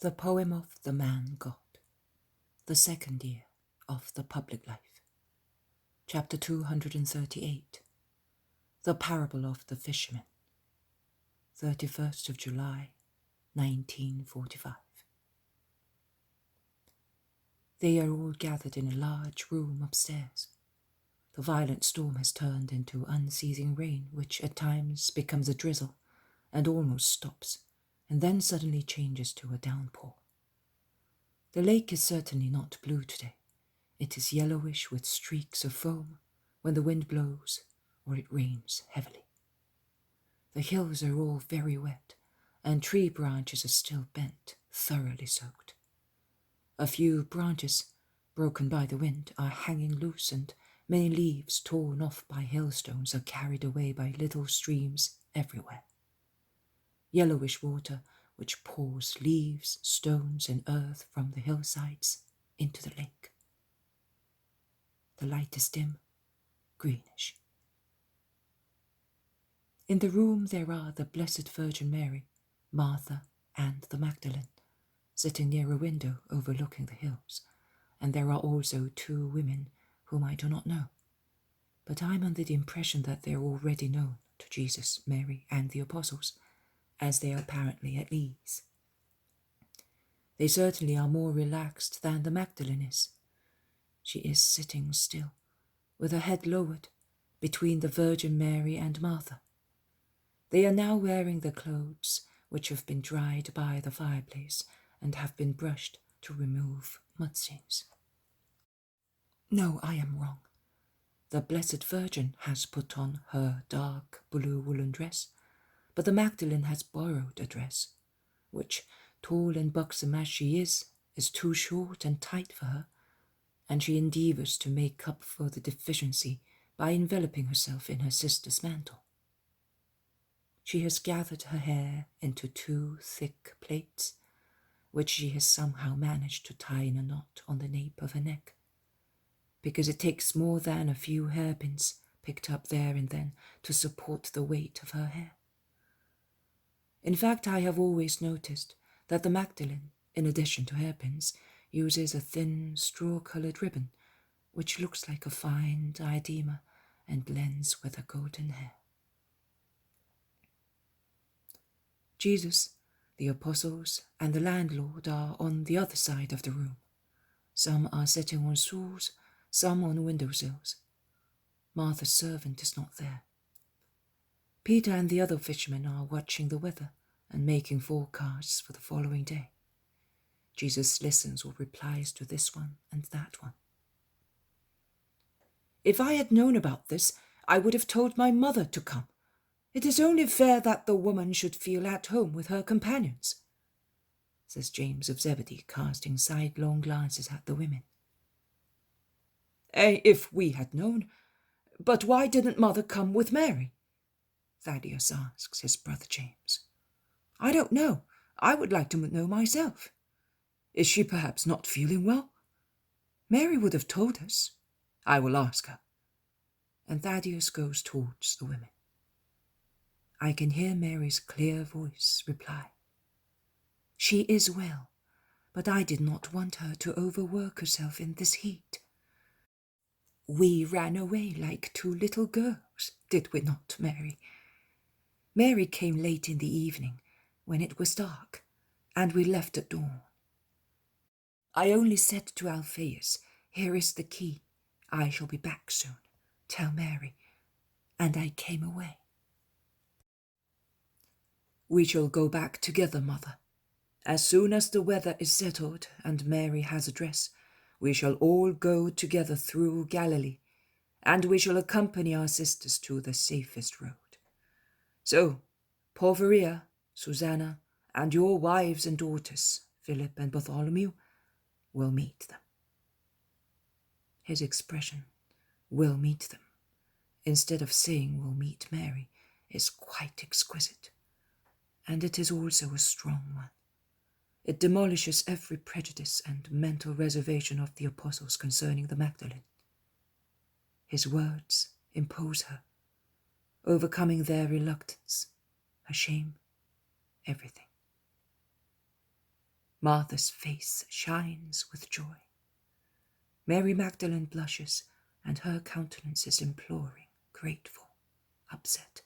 The poem of the man God, the second year of the public life. Chapter 238. The parable of the fisherman. 31st of July, 1945. They are all gathered in a large room upstairs. The violent storm has turned into unceasing rain, which at times becomes a drizzle and almost stops, and then suddenly changes to a downpour. The lake is certainly not blue today. It is yellowish with streaks of foam when the wind blows or it rains heavily. The hills are all very wet, and tree branches are still bent, thoroughly soaked. A few branches, broken by the wind, are hanging loose, and many leaves torn off by hailstones are carried away by little streams everywhere. Yellowish water which pours leaves, stones, and earth from the hillsides into the lake. The light is dim, greenish. In the room there are the Blessed Virgin Mary, Martha, and the Magdalene, sitting near a window overlooking the hills, and there are also two women whom I do not know, but I am under the impression that they are already known to Jesus, Mary, and the apostles, as they are apparently at ease. They certainly are more relaxed than the Magdalene is. She is sitting still, with her head lowered, between the Virgin Mary and Martha. They are now wearing the clothes which have been dried by the fireplace and have been brushed to remove mud stains. No, I am wrong. The Blessed Virgin has put on her dark blue woolen dress, but the Magdalene has borrowed a dress, which, tall and buxom as she is too short and tight for her, and she endeavours to make up for the deficiency by enveloping herself in her sister's mantle. She has gathered her hair into two thick plaits, which she has somehow managed to tie in a knot on the nape of her neck, because it takes more than a few hairpins picked up there and then to support the weight of her hair. In fact, I have always noticed that the Magdalene, in addition to hairpins, uses a thin straw-coloured ribbon, which looks like a fine diadema and blends with her golden hair. Jesus, the apostles, and the landlord are on the other side of the room. Some are sitting on stools, some on windowsills. Martha's servant is not there. Peter and the other fishermen are watching the weather and making forecasts for the following day. Jesus listens or replies to this one and that one. If I had known about this, I would have told my mother to come. It is only fair that the woman should feel at home with her companions, says James of Zebedee, casting sidelong glances at the women. If we had known, but why didn't Mother come with Mary? Thaddeus asks his brother James. I don't know. I would like to know myself. Is she perhaps not feeling well? Mary would have told us. I will ask her. And Thaddeus goes towards the women. I can hear Mary's clear voice reply. She is well, but I did not want her to overwork herself in this heat. We ran away like two little girls, did we not, Mary? Mary came late in the evening, when it was dark, and we left at dawn. I only said to Alphaeus, here is the key. I shall be back soon. Tell Mary. And I came away. We shall go back together, Mother. As soon as the weather is settled and Mary has a dress, we shall all go together through Galilee, and we shall accompany our sisters to the safest road. So, Porphyria, Susanna, and your wives and daughters, Philip and Bartholomew, will meet them. His expression, will meet them, instead of saying will meet Mary, is quite exquisite, and it is also a strong one. It demolishes every prejudice and mental reservation of the apostles concerning the Magdalene. His words impose her, overcoming their reluctance, her shame, everything. Martha's face shines with joy. Mary Magdalene blushes, and her countenance is imploring, grateful, upset.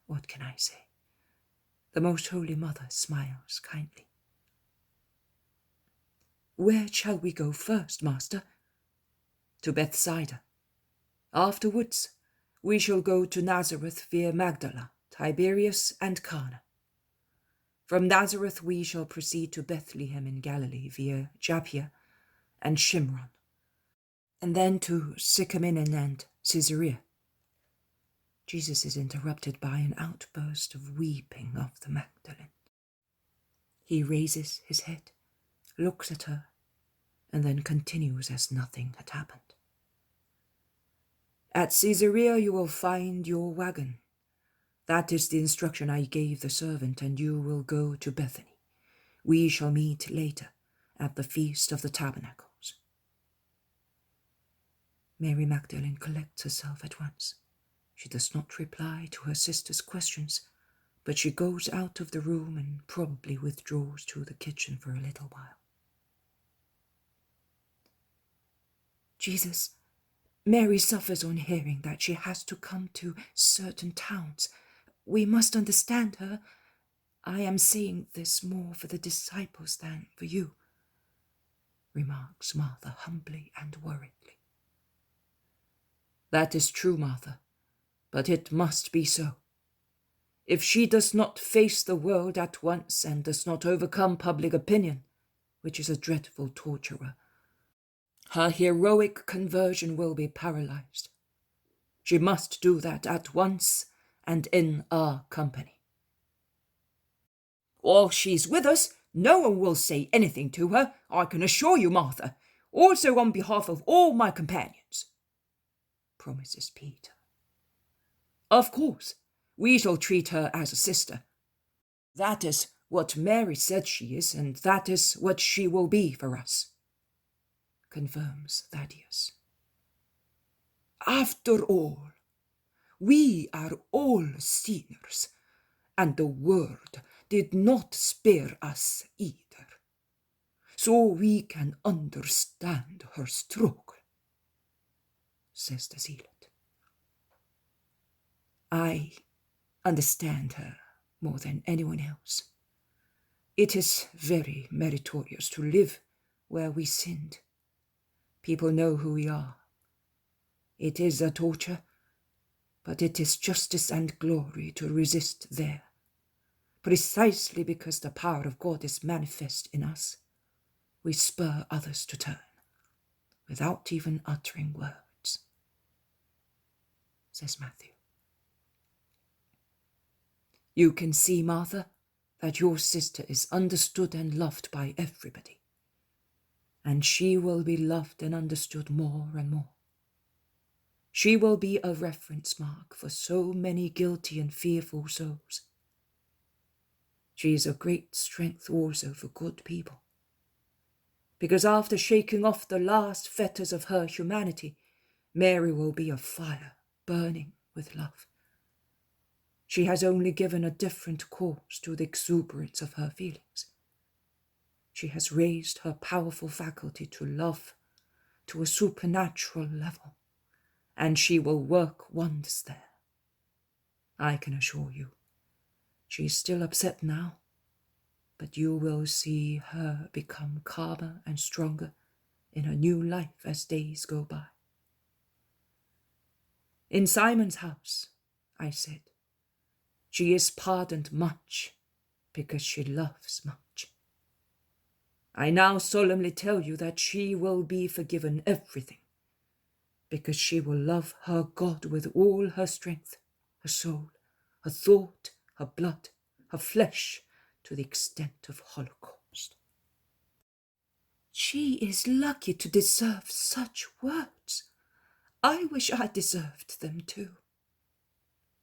What can I say? The Most Holy Mother smiles kindly. Where shall we go first, Master? To Bethsaida. Afterwards, we shall go to Nazareth via Magdala, Tiberias, and Cana. From Nazareth we shall proceed to Bethlehem in Galilee via Japhia and Shimron, and then to Sycamine and Caesarea. Jesus is interrupted by an outburst of weeping of the Magdalene. He raises his head, looks at her, and then continues as nothing had happened. At Caesarea you will find your wagon. That is the instruction I gave the servant, and you will go to Bethany. We shall meet later at the Feast of the Tabernacles. Mary Magdalene collects herself at once. She does not reply to her sister's questions, but she goes out of the room and probably withdraws to the kitchen for a little while. Jesus, Mary suffers on hearing that she has to come to certain towns. We must understand her. I am saying this more for the disciples than for you, remarks Martha humbly and worriedly. That is true, Martha, but it must be so. If she does not face the world at once and does not overcome public opinion, which is a dreadful torturer, her heroic conversion will be paralyzed. She must do that at once and in our company. While she's with us, no one will say anything to her, I can assure you, Martha, also on behalf of all my companions, promises Peter. Of course, we shall treat her as a sister. That is what Mary said she is, and that is what she will be for us, confirms Thaddeus. After all, we are all sinners, and the world did not spare us either. So we can understand her struggle, says the zealot. I understand her more than anyone else. It is very meritorious to live where we sinned. People know who we are. It is a torture, but it is justice and glory to resist there. Precisely because the power of God is manifest in us, we spur others to turn, without even uttering words, says Matthew. You can see, Martha, that your sister is understood and loved by everybody, and she will be loved and understood more and more. She will be a reference mark for so many guilty and fearful souls. She is a great strength also for good people, because after shaking off the last fetters of her humanity, Mary will be a fire burning with love. She has only given a different course to the exuberance of her feelings. She has raised her powerful faculty to love to a supernatural level, and she will work wonders there. I can assure you, she is still upset now, but you will see her become calmer and stronger in her new life as days go by. In Simon's house, I said, she is pardoned much because she loves much. I now solemnly tell you that she will be forgiven everything because she will love her God with all her strength, her soul, her thought, her blood, her flesh, to the extent of Holocaust. She is lucky to deserve such words. I wish I deserved them too,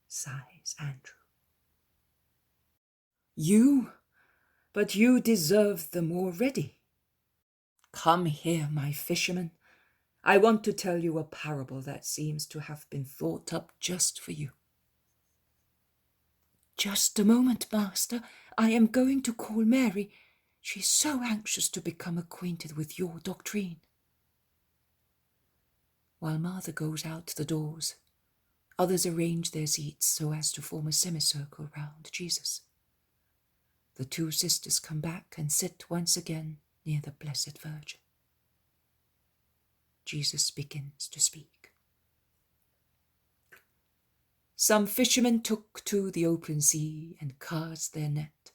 sighs Andrew. But you deserve them already. Come here, my fisherman. I want to tell you a parable that seems to have been thought up just for you. Just a moment, master. I am going to call Mary. She is so anxious to become acquainted with your doctrine. While Martha goes out the doors, others arrange their seats so as to form a semicircle round Jesus. The two sisters come back and sit once again near the Blessed Virgin. Jesus begins to speak. Some fishermen took to the open sea and cast their net,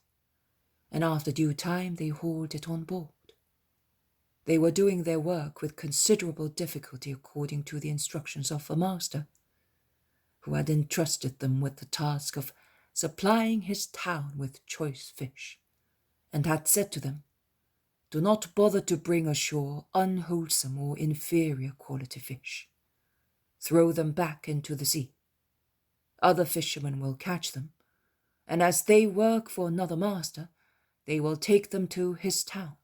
and after due time they hauled it on board. They were doing their work with considerable difficulty according to the instructions of the master, who had entrusted them with the task of supplying his town with choice fish, and had said to them, "Do not bother to bring ashore unwholesome or inferior quality fish. Throw them back into the sea. Other fishermen will catch them, and as they work for another master, they will take them to his town,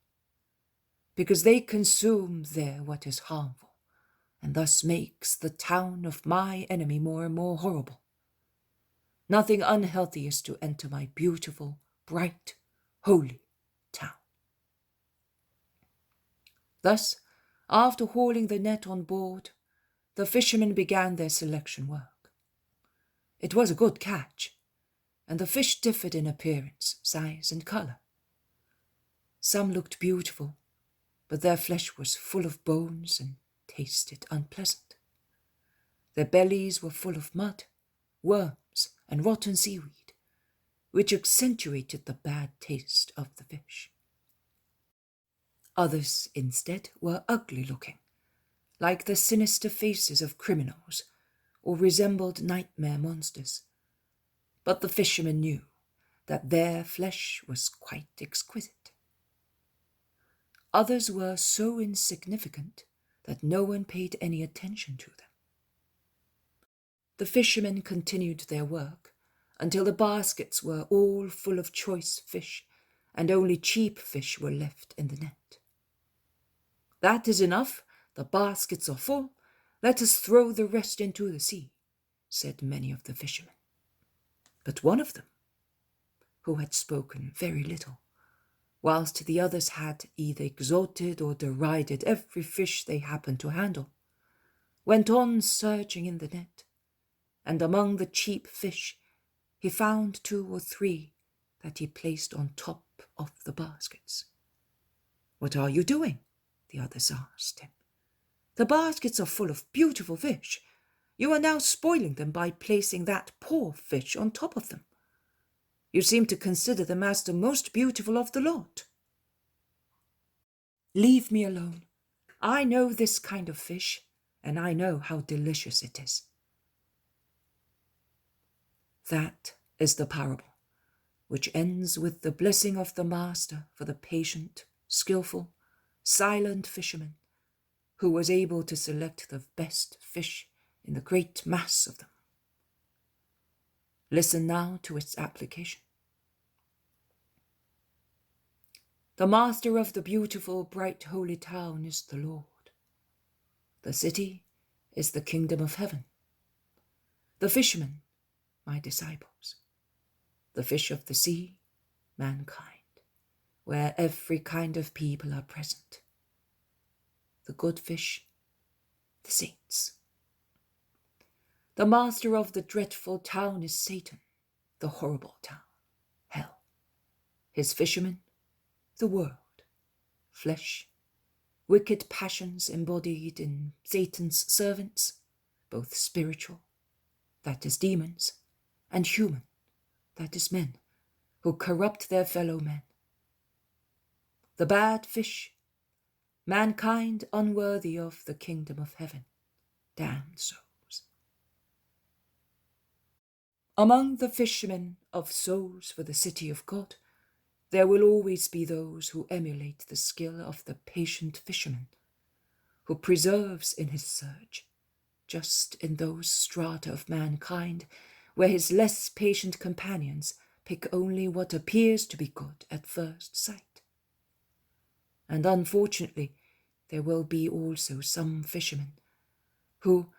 because they consume there what is harmful, and thus makes the town of my enemy more and more horrible. Nothing unhealthy is to enter my beautiful, bright, holy town." Thus, after hauling the net on board, the fishermen began their selection work. It was a good catch, and the fish differed in appearance, size, and color. Some looked beautiful, but their flesh was full of bones and tasted unpleasant. Their bellies were full of mud, worms, and rotten seaweed, which accentuated the bad taste of the fish. Others, instead, were ugly-looking, like the sinister faces of criminals, or resembled nightmare monsters. But the fishermen knew that their flesh was quite exquisite. Others were so insignificant that no one paid any attention to them. The fishermen continued their work until the baskets were all full of choice fish, and only cheap fish were left in the net. "That is enough, the baskets are full, let us throw the rest into the sea," said many of the fishermen. But one of them, who had spoken very little, whilst the others had either exalted or derided every fish they happened to handle, went on searching in the net, and among the cheap fish he found 2 or 3 that he placed on top of the baskets. "What are you doing?" the others asked him. "The baskets are full of beautiful fish. You are now spoiling them by placing that poor fish on top of them. You seem to consider them as the most beautiful of the lot." "Leave me alone. I know this kind of fish, and I know how delicious it is." That is the parable, which ends with the blessing of the master for the patient, skillful, silent fisherman who was able to select the best fish in the great mass of them. Listen now to its application. The master of the beautiful, bright, holy town is the Lord. The city is the kingdom of heaven. The fishermen, my disciples. The fish of the sea, mankind, where every kind of people are present. The good fish, the saints. The master of the dreadful town is Satan, the horrible town, hell. His fishermen, the world, flesh, wicked passions embodied in Satan's servants, both spiritual, that is demons, and human, that is men, who corrupt their fellow men. The bad fish, mankind unworthy of the kingdom of heaven, damned souls. Among the fishermen of souls for the city of God, there will always be those who emulate the skill of the patient fisherman, who perseveres in his search, just in those strata of mankind where his less patient companions pick only what appears to be good at first sight. And unfortunately, there will be also some fishermen who,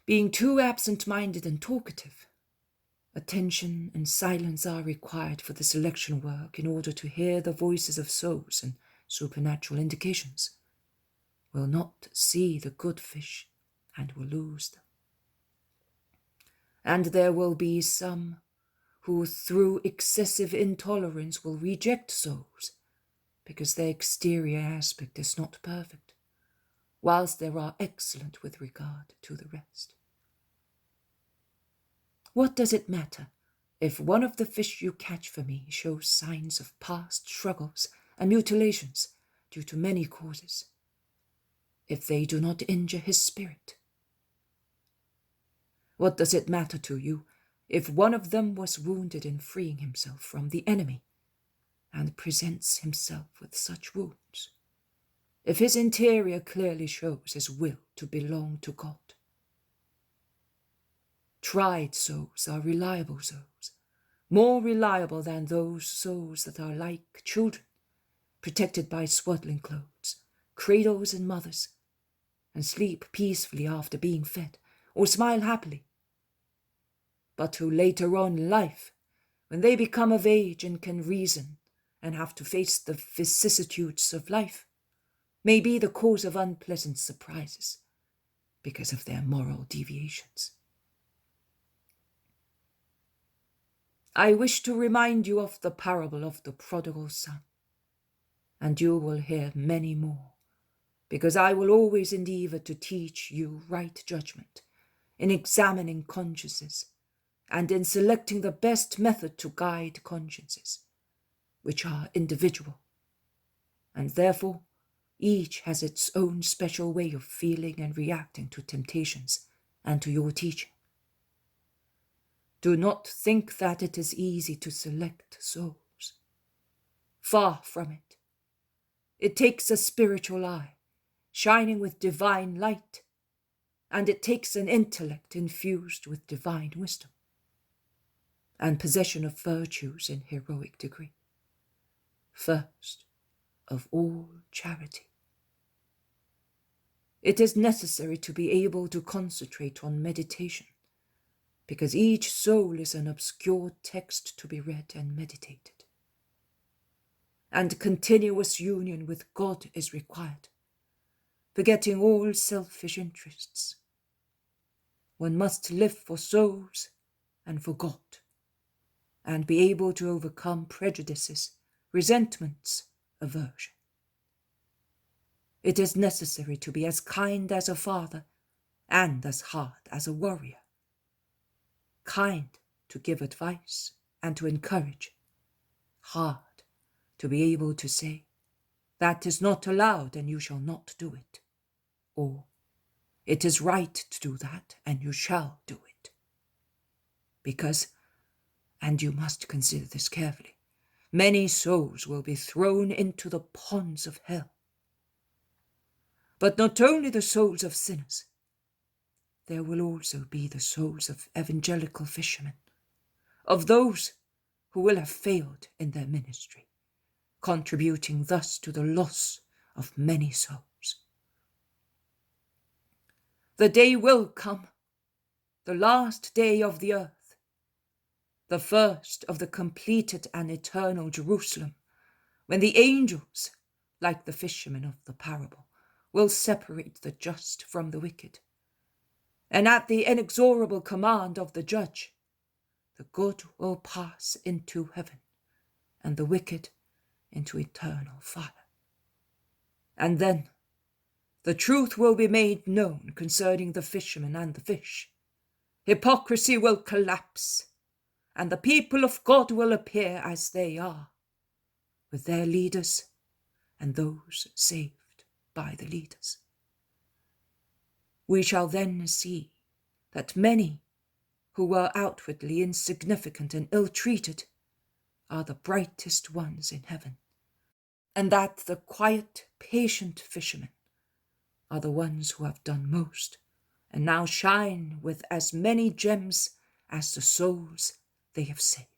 being too absent-minded and talkative, Attention and silence are required for the selection work in order to hear the voices of souls and supernatural indications. Will not see the good fish and will lose them. And there will be some who through excessive intolerance will reject souls because their exterior aspect is not perfect, whilst there are excellent with regard to the rest. What does it matter if one of the fish you catch for me shows signs of past struggles and mutilations due to many causes, if they do not injure his spirit? What does it matter to you if one of them was wounded in freeing himself from the enemy and presents himself with such wounds, if his interior clearly shows his will to belong to God? Tried souls are reliable souls, more reliable than those souls that are like children, protected by swaddling clothes, cradles and mothers, and sleep peacefully after being fed, or smile happily, but who later on in life, when they become of age and can reason and have to face the vicissitudes of life, may be the cause of unpleasant surprises because of their moral deviations. I wish to remind you of the parable of the prodigal son, and you will hear many more, because I will always endeavor to teach you right judgment in examining consciences and in selecting the best method to guide consciences, which are individual, and therefore each has its own special way of feeling and reacting to temptations and to your teaching. Do not think that it is easy to select souls. Far from it. It takes a spiritual eye, shining with divine light, and it takes an intellect infused with divine wisdom, and possession of virtues in heroic degree. First of all, charity. It is necessary to be able to concentrate on meditation, because each soul is an obscure text to be read and meditated. And continuous union with God is required, forgetting all selfish interests. One must live for souls and for God, and be able to overcome prejudices, resentments, aversion. It is necessary to be as kind as a father and as hard as a warrior. Kind to give advice and to encourage, hard to be able to say, that is not allowed and you shall not do it, or it is right to do that and you shall do it. Because, and you must consider this carefully, many souls will be thrown into the ponds of hell. But not only the souls of sinners, there will also be the souls of evangelical fishermen, of those who will have failed in their ministry, contributing thus to the loss of many souls. The day will come, the last day of the earth, the first of the completed and eternal Jerusalem, when the angels, like the fishermen of the parable, will separate the just from the wicked, and at the inexorable command of the judge, the good will pass into heaven, and the wicked into eternal fire. And then the truth will be made known concerning the fishermen and the fish. Hypocrisy will collapse, and the people of God will appear as they are, with their leaders and those saved by the leaders. We shall then see that many who were outwardly insignificant and ill-treated are the brightest ones in heaven, and that the quiet, patient fishermen are the ones who have done most and now shine with as many gems as the souls they have saved.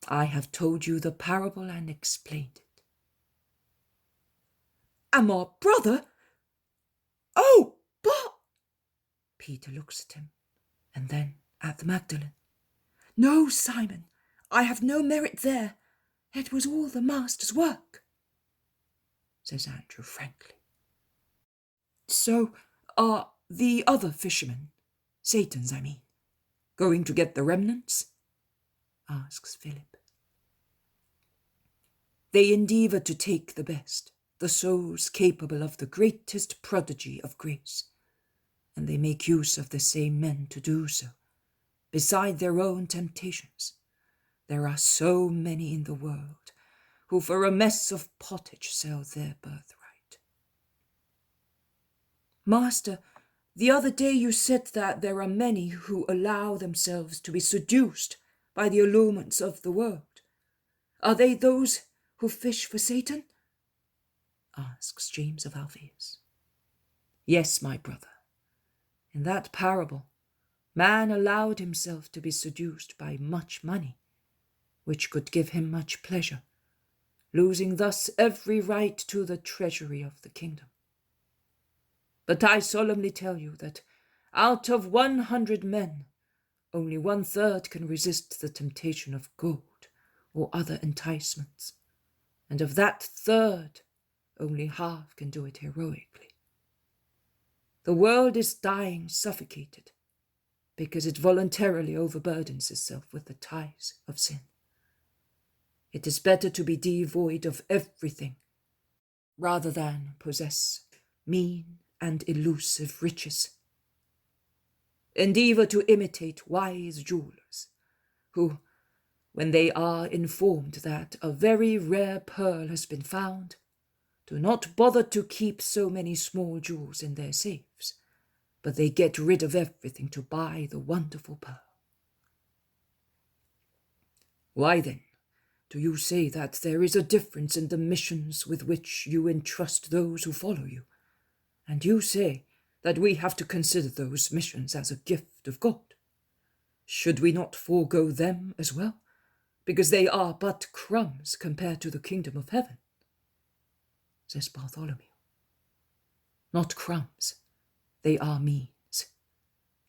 I have told you the parable and explained it. And my brother? Oh, but... Peter looks at him and then at the Magdalene. "No, Simon, I have no merit there. It was all the master's work," says Andrew frankly. "So are the other fishermen, Satan's I mean, going to get the remnants?" asks Philip. "They endeavour to take the best, the souls capable of the greatest prodigy of grace, and they make use of the same men to do so, beside their own temptations. There are so many in the world who for a mess of pottage sell their birthright." "Master, the other day you said that there are many who allow themselves to be seduced by the allurements of the world. Are they those who fish for Satan?" asks James of Alphaeus. "Yes, my brother. In that parable, man allowed himself to be seduced by much money, which could give him much pleasure, losing thus every right to the treasury of the kingdom. But I solemnly tell you that out of 100 men, only 1/3 can resist the temptation of gold or other enticements, and of that third, only half can do it heroically. The world is dying suffocated because it voluntarily overburdens itself with the ties of sin. It is better to be devoid of everything rather than possess mean and elusive riches. Endeavor to imitate wise jewelers, who, when they are informed that a very rare pearl has been found, do not bother to keep so many small jewels in their safes, but they get rid of everything to buy the wonderful pearl. Why then do you say that there is a difference in the missions with which you entrust those who follow you, and you say that we have to consider those missions as a gift of God? Should we not forego them as well, because they are but crumbs compared to the kingdom of heaven?" says Bartholomew. "Not crumbs, they are means.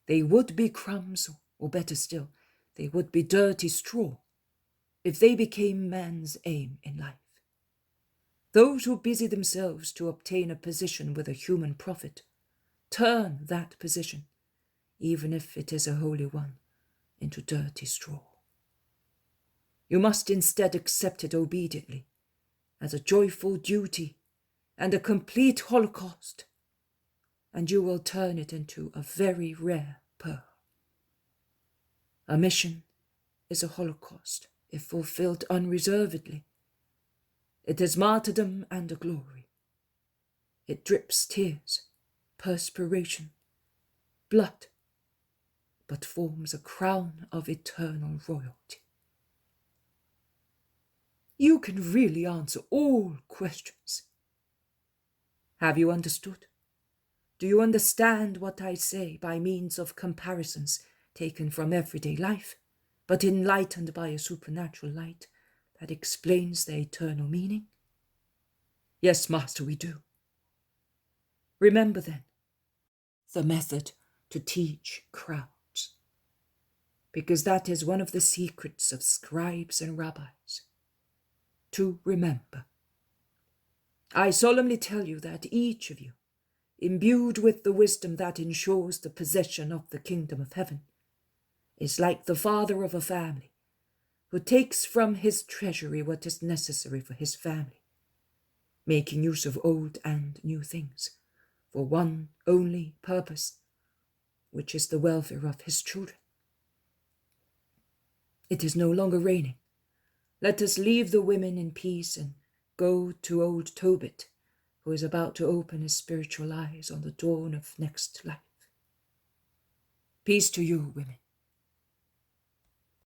They would be crumbs, or better still, they would be dirty straw, if they became man's aim in life. Those who busy themselves to obtain a position with a human prophet turn that position, even if it is a holy one, into dirty straw. You must instead accept it obediently, as a joyful duty and a complete holocaust, and you will turn it into a very rare pearl. A mission is a holocaust if fulfilled unreservedly. It is martyrdom and a glory. It drips tears, perspiration, blood, but forms a crown of eternal royalty." "You can really answer all questions. Have you understood? Do you understand what I say by means of comparisons taken from everyday life, but enlightened by a supernatural light that explains their eternal meaning?" "Yes, Master, we do." "Remember then the method to teach crowds, because that is one of the secrets of scribes and rabbis. To remember. I solemnly tell you that each of you, imbued with the wisdom that ensures the possession of the kingdom of heaven, is like the father of a family, who takes from his treasury what is necessary for his family, making use of old and new things, for one only purpose, which is the welfare of his children. It is no longer raining. Let us leave the women in peace and go to old Tobit, who is about to open his spiritual eyes on the dawn of next life. Peace to you, women.